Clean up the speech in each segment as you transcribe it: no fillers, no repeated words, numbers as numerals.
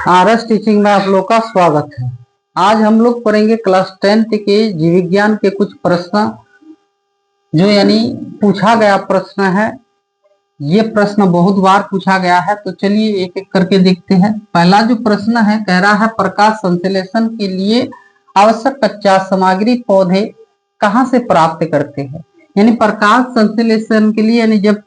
RS teaching में आप लोग का स्वागत है। आज हम लोग पढ़ेंगे क्लास 10th के जीव विज्ञान के कुछ प्रश्न जो यानी पूछा गया प्रश्न है। ये प्रश्न बहुत बार पूछा गया है, तो चलिए एक एक करके देखते हैं। पहला जो प्रश्न है कह रहा है प्रकाश संश्लेषण के लिए आवश्यक कच्चा सामग्री पौधे कहाँ से प्राप्त करते हैं। यानी प्रकाश संश्लेषण के लिए यानी जब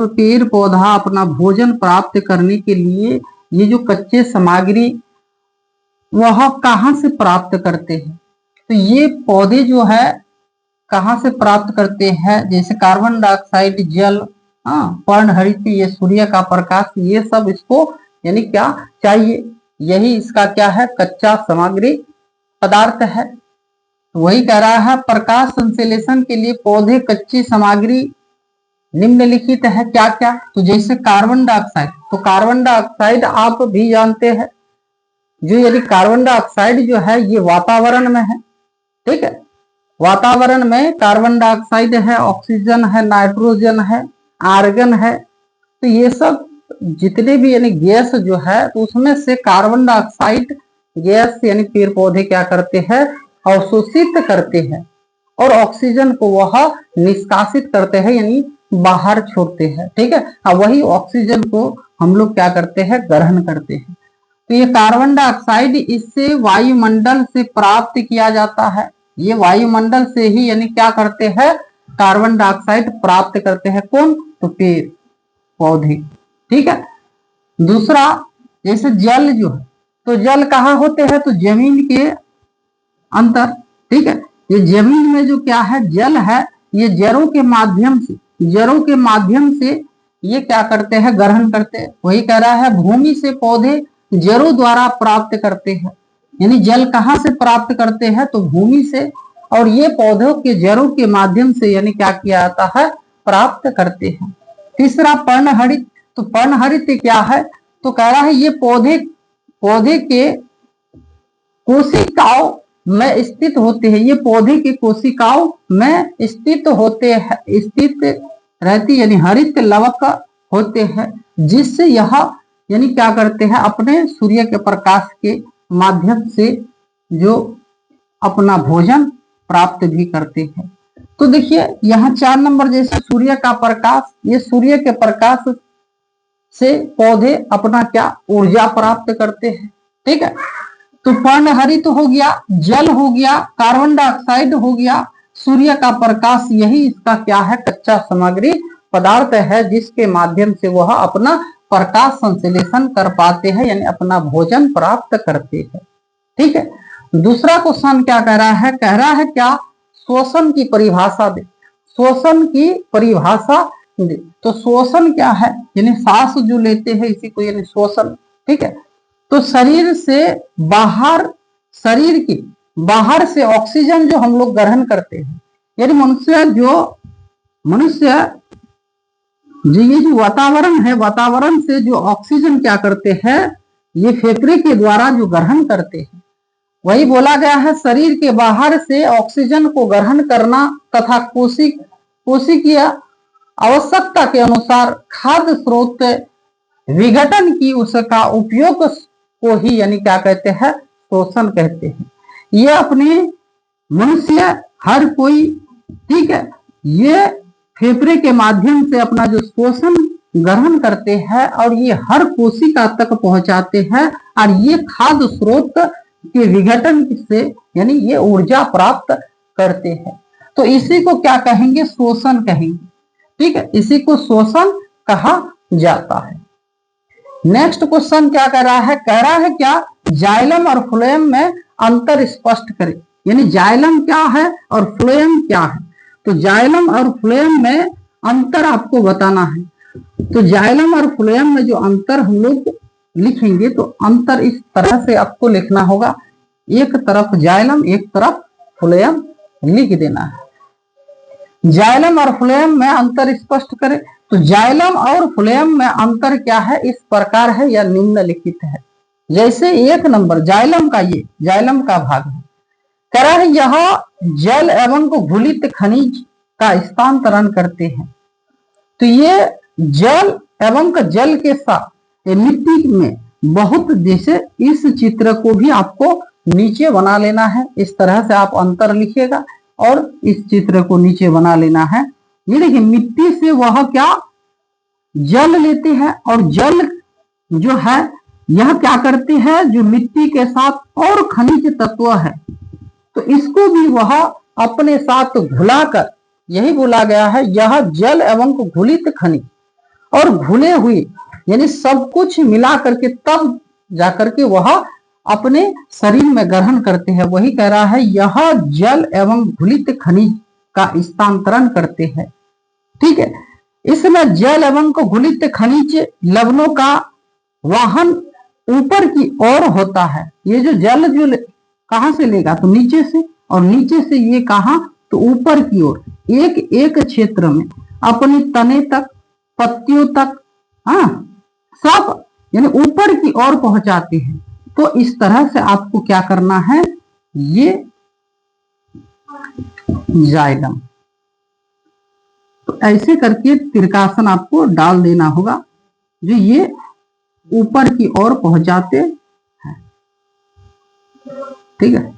पेड़ पौधा अपना भोजन प्राप्त करने के लिए ये जो कच्चे सामग्री वह कहाँ से प्राप्त करते हैं, तो ये पौधे जो है कहाँ से प्राप्त करते हैं, जैसे कार्बन डाइऑक्साइड, जल, पर्णहरित, ये सूर्य का प्रकाश, ये सब इसको यानी क्या चाहिए, यही इसका क्या है, कच्चा सामग्री पदार्थ है। तो वही कह रहा है प्रकाश संश्लेषण के लिए पौधे कच्ची सामग्री निम्नलिखित है क्या क्या। तो जैसे कार्बन डाइऑक्साइड, तो कार्बन डाइऑक्साइड आप भी जानते हैं, जो यदि कार्बन डाइऑक्साइड जो है ये वातावरण में है, ठीक है, वातावरण में कार्बन डाइऑक्साइड है, ऑक्सीजन है, नाइट्रोजन है, आर्गन है, तो ये सब जितने भी यानी गैस जो है तो उसमें से कार्बन डाइऑक्साइड गैस यानी पेड़ पौधे क्या करते हैं, अवशोषित करते हैं, और ऑक्सीजन को वह निष्कासित करते हैं यानी बाहर छोड़ते हैं, ठीक है। अब वही ऑक्सीजन को हम लोग क्या करते हैं, ग्रहण करते हैं। तो ये कार्बन डाइऑक्साइड इससे वायुमंडल से प्राप्त किया जाता है, ये वायुमंडल से ही यानी क्या करते हैं, कार्बन डाइऑक्साइड प्राप्त करते हैं कौन, तो पेड़ पौधे, ठीक है। दूसरा जैसे जल जो है, तो जल कहाँ होते हैं, तो जमीन के अंदर, ठीक है। ये जमीन में जो क्या है जल है, ये जड़ों के माध्यम से ये क्या करते हैं, ग्रहण करते हैं। वही कह रहा है भूमि से पौधे जड़ों द्वारा प्राप्त करते हैं, यानी जल कहाँ से प्राप्त करते हैं, तो भूमि से, और ये पौधों के जड़ों के माध्यम से यानी क्या किया जाता है, प्राप्त करते हैं। तीसरा पर्णहरित, तो पर्णहरित क्या है, तो कह रहा है ये पौधे के कोशिकाओं में स्थित होते हैं, ये पौधे के कोशिकाओं में स्थित रहती यानी हरित लवक होते हैं, जिससे यह यानी क्या करते हैं, अपने सूर्य के प्रकाश के माध्यम से जो अपना भोजन प्राप्त भी करते हैं। तो देखिए यहाँ 4 नंबर जैसे सूर्य का प्रकाश, ये सूर्य के प्रकाश से पौधे अपना क्या ऊर्जा प्राप्त करते हैं, ठीक है। तो पर्णहरित हो गया, जल हो गया, कार्बन डाइऑक्साइड हो गया, सूर्य का प्रकाश, यही इसका क्या है, कच्चा सामग्री पदार्थ है, जिसके माध्यम से वह अपना प्रकाश संश्लेषण कर पाते हैं यानी अपना भोजन प्राप्त करते हैं, ठीक है। दूसरा क्वेश्चन क्या कह रहा है, कह रहा है क्या, श्वसन की परिभाषा दे, श्वसन की परिभाषा दे। तो श्वसन क्या है, यानी सांस जो लेते हैं इसी को यानी श्वसन, ठीक है। तो शरीर के बाहर से ऑक्सीजन जो हम लोग ग्रहण करते हैं, यानी मनुष्य जो ये जो वातावरण है, वातावरण से जो ऑक्सीजन क्या करते हैं, ये फेफड़े के द्वारा जो ग्रहण करते हैं। वही बोला गया है शरीर के बाहर से ऑक्सीजन को ग्रहण करना तथा कोशिकीय आवश्यकता के अनुसार खाद्य स्रोत विघटन की उसका उपयोग को ही यानी क्या कहते हैं, श्वसन कहते हैं। ये अपने मनुष्य हर कोई, ठीक है, ये फेफड़े के माध्यम से अपना जो श्वसन ग्रहण करते हैं और ये हर कोशिका तक पहुंचाते हैं, और ये खाद्य स्रोत के विघटन से यानी ये ऊर्जा प्राप्त करते हैं। तो इसी को क्या कहेंगे, श्वसन कहेंगे, ठीक है, इसी को श्वसन कहा जाता है। नेक्स्ट क्वेश्चन क्या कह रहा है, कह रहा है क्या, जाइलम और फ्लोएम में अंतर स्पष्ट करें, यानी जाइलम क्या है और फ्लोएम क्या है। तो जाइलम और फ्लोएम में अंतर आपको बताना है। तो जाइलम और फ्लोएम में जो अंतर हम लोग लिखेंगे, तो अंतर इस तरह से आपको लिखना होगा, एक तरफ जाइलम एक तरफ फ्लोएम लिख देना है। जाइलम और फ्लोएम में अंतर स्पष्ट करें, तो जाइलम और फ्लोएम में अंतर क्या है, इस प्रकार है या निम्नलिखित है। जैसे 1 नंबर जाइलम का, ये जाइलम का भाग है, कह रहा है यह जल एवं घुलित खनिज का स्थानांतरण करते हैं। तो ये जल एवं जल के साथ मिट्टी में बहुत, जैसे इस चित्र को भी आपको नीचे बना लेना है। इस तरह से आप अंतर लिखिएगा और इस चित्र को नीचे बना लेना है। ये देखिए मिट्टी से वह क्या जल लेते हैं और जल जो है यह क्या करती है, जो मिट्टी के साथ और खनिज तत्व है तो इसको भी वह अपने साथ घुलाकर, यही बोला गया है यह जल एवं घुलित खनिज और घुले हुए यानी सब कुछ मिला करके तब जाकर के वह अपने शरीर में ग्रहण करते हैं। वही कह रहा है यह जल एवं घुलित खनिज का स्थानांतरण करते हैं। ठीक है, इसमें जल एवं घुलित खनिज लवणों का वाहन ऊपर की ओर होता है। ये जो जल जो कहां से लेगा तो नीचे से, और नीचे से ये कहा तो ऊपर की ओर, एक एक क्षेत्र में अपने तने तक, पत्तियों तक, सब यानी ऊपर की ओर पहुंचाते हैं। तो इस तरह से आपको क्या करना है, ये जाइलम, तो ऐसे करके तिरकासन आपको डाल देना होगा जो ये ऊपर की ओर पहुंचाते हैं। ठीक है,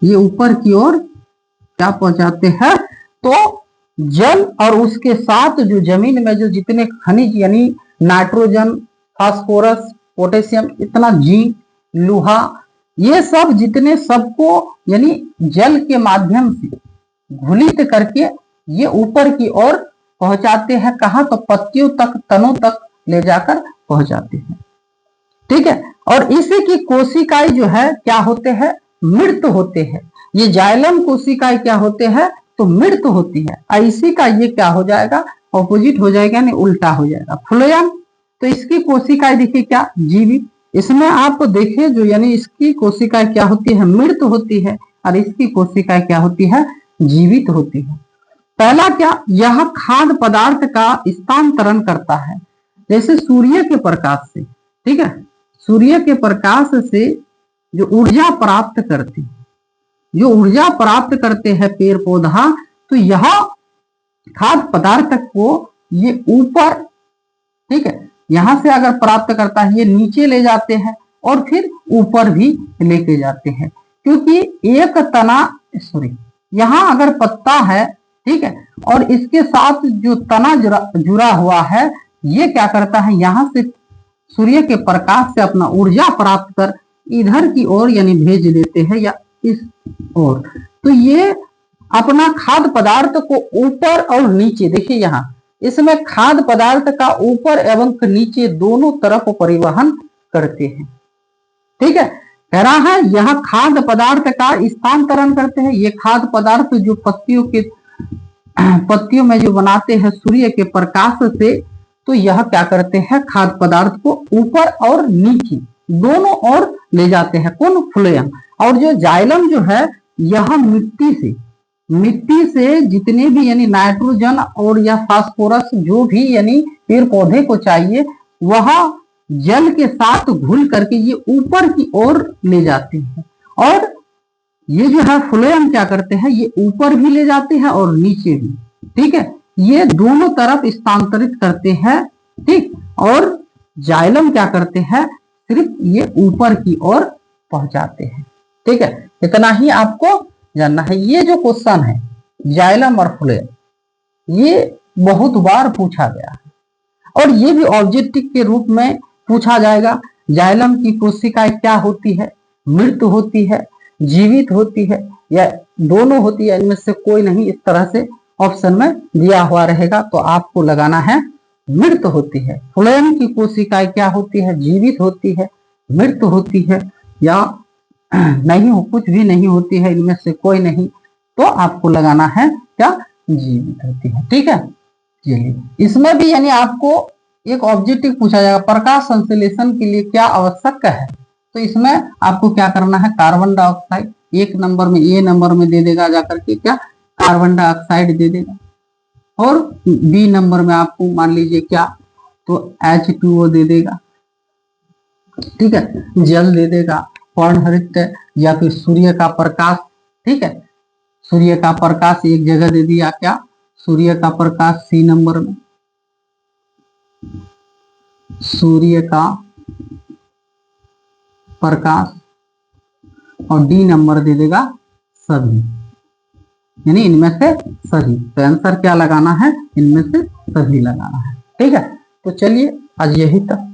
ये ऊपर की ओर क्या पहुंचाते हैं, तो जल और उसके साथ जो जमीन में जो जितने खनिज यानी नाइट्रोजन, फास्फोरस, पोटेशियम, इतना जिंक, लोहा, ये सब जितने सबको यानी जल के माध्यम से घुलित करके ये ऊपर की ओर पहुंचाते हैं। कहा तो पत्तियों तक, तनों तक ले जाकर पहुंचाते हैं। ठीक है, और इसी की कोशिकाएं जो है क्या होते हैं, मृत होते हैं। ये जाइलम कोशिकाएं क्या होते हैं तो मृत होती है। ऐसी का ये क्या हो जाएगा, ऑपोजिट हो जाएगा, यानी उल्टा हो जाएगा। फ्लोएम तो इसकी कोशिकाएं देखिए क्या जीवित, इसमें आप देखिए जो यानी इसकी कोशिकाएं क्या होती है, मृत होती है, और इसकी कोशिकाएं क्या होती है, जीवित होती है। पहला क्या, यह खाद्य पदार्थ का स्थानांतरण करता है, जैसे सूर्य के प्रकाश से। ठीक है, सूर्य के प्रकाश से जो ऊर्जा प्राप्त करती है, जो ऊर्जा प्राप्त करते हैं पेड़ पौधा, तो यह खाद्य पदार्थ को ये ऊपर, ठीक है, यहां से अगर प्राप्त करता है ये नीचे ले जाते हैं और फिर ऊपर भी लेके जाते हैं। क्योंकि एक तना, सॉरी, यहां अगर पत्ता है, ठीक है, और इसके साथ जो तना जुड़ा हुआ है, ये क्या करता है, यहां से सूर्य के प्रकाश से अपना ऊर्जा प्राप्त कर इधर की ओर यानी भेज देते हैं या इस ओर। तो ये अपना खाद्य पदार्थ को ऊपर और नीचे, देखिए यहाँ इसमें खाद्य पदार्थ का ऊपर एवं नीचे दोनों तरफ परिवहन करते हैं। ठीक है, कह रहा है यह खाद्य पदार्थ का स्थानांतरण करते हैं। ये खाद्य पदार्थ जो पत्तियों में जो बनाते हैं सूर्य के प्रकाश से, तो यह क्या करते हैं, खाद्य पदार्थ को ऊपर और नीचे दोनों ओर ले जाते हैं। कौन, फ्लोएम। और जो जाइलम जो है यह मिट्टी से जितने भी यानी नाइट्रोजन और या फास्फोरस जो भी यानी पेड़ पौधे को चाहिए, वह जल के साथ घुल करके ये ऊपर की ओर ले जाते हैं। और ये जो है फ्लोएम क्या करते हैं, ये ऊपर भी ले जाते हैं और नीचे भी। ठीक है, ये दोनों तरफ स्थानांतरित करते हैं। ठीक, और जाइलम क्या करते हैं, सिर्फ ये ऊपर की ओर पहुंचाते हैं। ठीक है, इतना ही आपको जानना है। ये जो क्वेश्चन है जाइलम और फ्लोएम, ये बहुत बार पूछा गया है और ये भी ऑब्जेक्टिव के रूप में पूछा जाएगा। जाइलम की कोशिकाएं क्या होती है, मृत होती है, जीवित होती है, या दोनों होती है, इनमें से कोई नहीं, इस तरह से ऑप्शन में दिया हुआ रहेगा। तो आपको लगाना है मृत होती है। फ्लोएम की कोशिकाएं क्या होती है, जीवित होती है, मृत होती है, या नहीं हो, कुछ भी नहीं होती है, इनमें से कोई नहीं। तो आपको लगाना है क्या, जीवित होती है। ठीक है, चलिए इसमें भी यानी आपको एक ऑब्जेक्टिव पूछा जाएगा, प्रकाश संश्लेषण के लिए क्या आवश्यक है। तो इसमें आपको क्या करना है, कार्बन डाइऑक्साइड एक नंबर में, ए नंबर में दे देगा जाकर के क्या, कार्बन डाइऑक्साइड दे देगा, और बी नंबर में आपको मान लीजिए क्या, तो H2O दे देगा। ठीक है, जल दे देगा, स्वर्ण या फिर सूर्य का प्रकाश। ठीक है, सूर्य का प्रकाश एक जगह दे दिया, क्या सूर्य का प्रकाश सी नंबर में, सूर्य का प्रकाश, और डी नंबर दे देगा सभी, यानी इनमें से सभी। तो आंसर क्या लगाना है, इनमें से सभी लगाना है। ठीक है, तो चलिए आज यही तक।